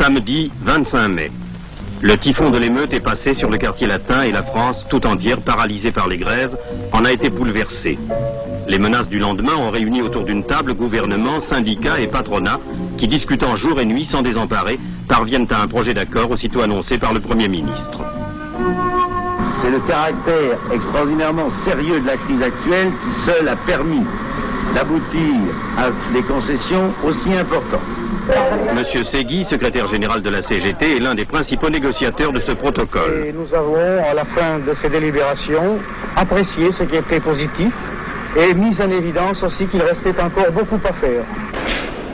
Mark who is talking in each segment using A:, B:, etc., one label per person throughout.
A: Samedi 25 mai. Le typhon de l'émeute est passé sur le quartier latin et la France, tout entière paralysée par les grèves, en a été bouleversée. Les menaces du lendemain ont réuni autour d'une table gouvernement, syndicats et patronat qui, discutant jour et nuit sans désemparer, parviennent à un projet d'accord aussitôt annoncé par le Premier ministre.
B: C'est le caractère extraordinairement sérieux de la crise actuelle qui seul a permis d'aboutir à des concessions aussi importantes.
A: Monsieur Segui, secrétaire général de la CGT, est l'un des principaux négociateurs de ce protocole.
C: Et nous avons, à la fin de ces délibérations, apprécié ce qui était positif et mis en évidence aussi qu'il restait encore beaucoup à faire.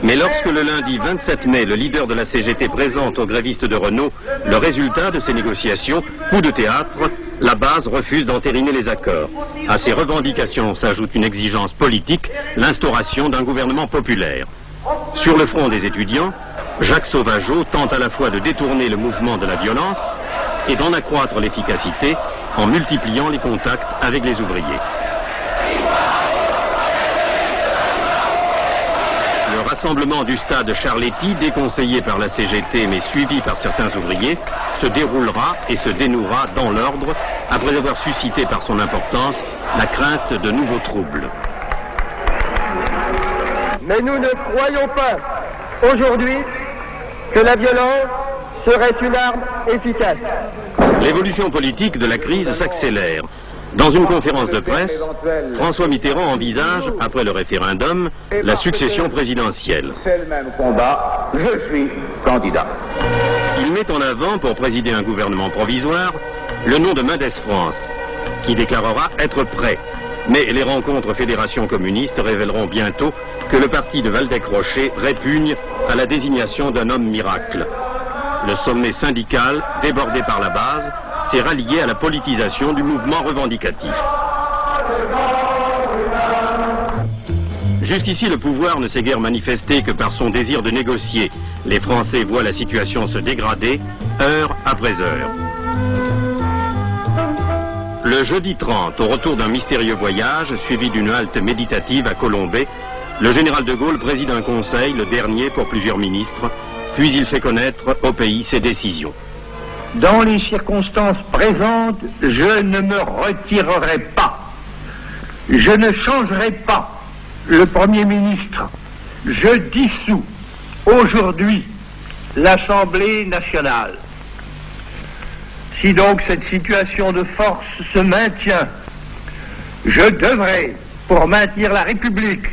A: Mais lorsque le lundi 27 mai, le leader de la CGT présente aux grévistes de Renault le résultat de ces négociations, coup de théâtre, la base refuse d'entériner les accords. À ces revendications s'ajoute une exigence politique, l'instauration d'un gouvernement populaire. Sur le front des étudiants, Jacques Sauvageau tente à la fois de détourner le mouvement de la violence et d'en accroître l'efficacité en multipliant les contacts avec les ouvriers. Le rassemblement du stade Charletti, déconseillé par la CGT mais suivi par certains ouvriers, se déroulera et se dénouera dans l'ordre, après avoir suscité par son importance la crainte de nouveaux troubles.
C: Mais nous ne croyons pas aujourd'hui que la violence serait une arme efficace.
A: L'évolution politique de la crise s'accélère. Dans une conférence de presse, François Mitterrand envisage, après le référendum, la succession présidentielle.
B: C'est le même combat, je suis candidat.
A: Il met en avant, pour présider un gouvernement provisoire, le nom de Mendès France, qui déclarera être prêt. Mais les rencontres fédération communiste révéleront bientôt que le parti de Waldeck-Rochet répugne à la désignation d'un homme miracle. Le sommet syndical, débordé par la base, s'est rallié à la politisation du mouvement revendicatif. Jusqu'ici, le pouvoir ne s'est guère manifesté que par son désir de négocier. Les Français voient la situation se dégrader, heure après heure. Le jeudi 30, au retour d'un mystérieux voyage, suivi d'une halte méditative à Colombey, le général de Gaulle préside un conseil, le dernier pour plusieurs ministres, puis il fait connaître au pays ses décisions.
C: Dans les circonstances présentes, je ne me retirerai pas. Je ne changerai pas le Premier ministre. Je dissous aujourd'hui l'Assemblée nationale. Si donc cette situation de force se maintient, je devrais, pour maintenir la République,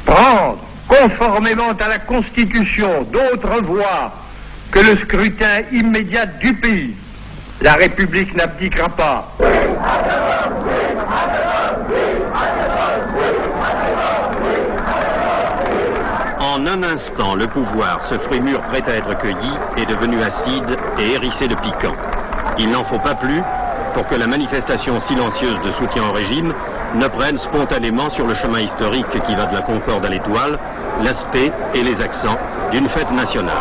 C: prendre, conformément à la Constitution, d'autres voies que le scrutin immédiat du pays. La République n'abdiquera pas.
A: En un instant, le pouvoir, ce fruit mûr prêt à être cueilli, est devenu acide et hérissé de piquant. Il n'en faut pas plus pour que la manifestation silencieuse de soutien au régime ne prenne spontanément sur le chemin historique qui va de la Concorde à l'Étoile, l'aspect et les accents d'une fête nationale.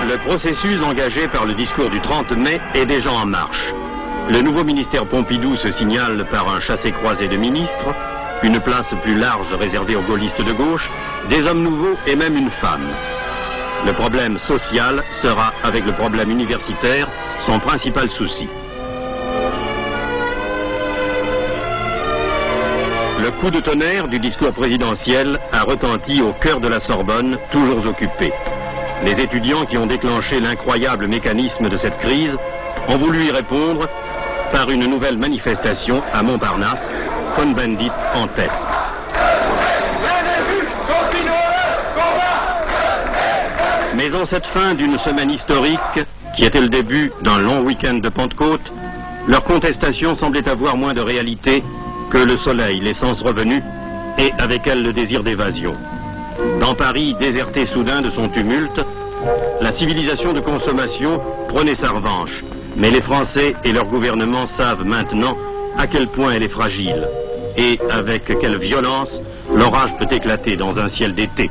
A: Le processus engagé par le discours du 30 mai est déjà en marche. Le nouveau ministère Pompidou se signale par un chassé-croisé de ministres, une place plus large réservée aux gaullistes de gauche, des hommes nouveaux et même une femme. Le problème social sera, avec le problème universitaire, son principal souci. Le coup de tonnerre du discours présidentiel a retenti au cœur de la Sorbonne, toujours occupée. Les étudiants qui ont déclenché l'incroyable mécanisme de cette crise ont voulu y répondre par une nouvelle manifestation à Montparnasse, Cohn-Bendit en tête. Mais en cette fin d'une semaine historique, qui était le début d'un long week-end de Pentecôte, Leur contestation semblait avoir moins de réalité que le soleil, l'essence revenue, et avec elle le désir d'évasion. Dans Paris, déserté soudain de son tumulte, la civilisation de consommation prenait sa revanche. Mais les Français et leur gouvernement savent maintenant à quel point elle est fragile et avec quelle violence l'orage peut éclater dans un ciel d'été.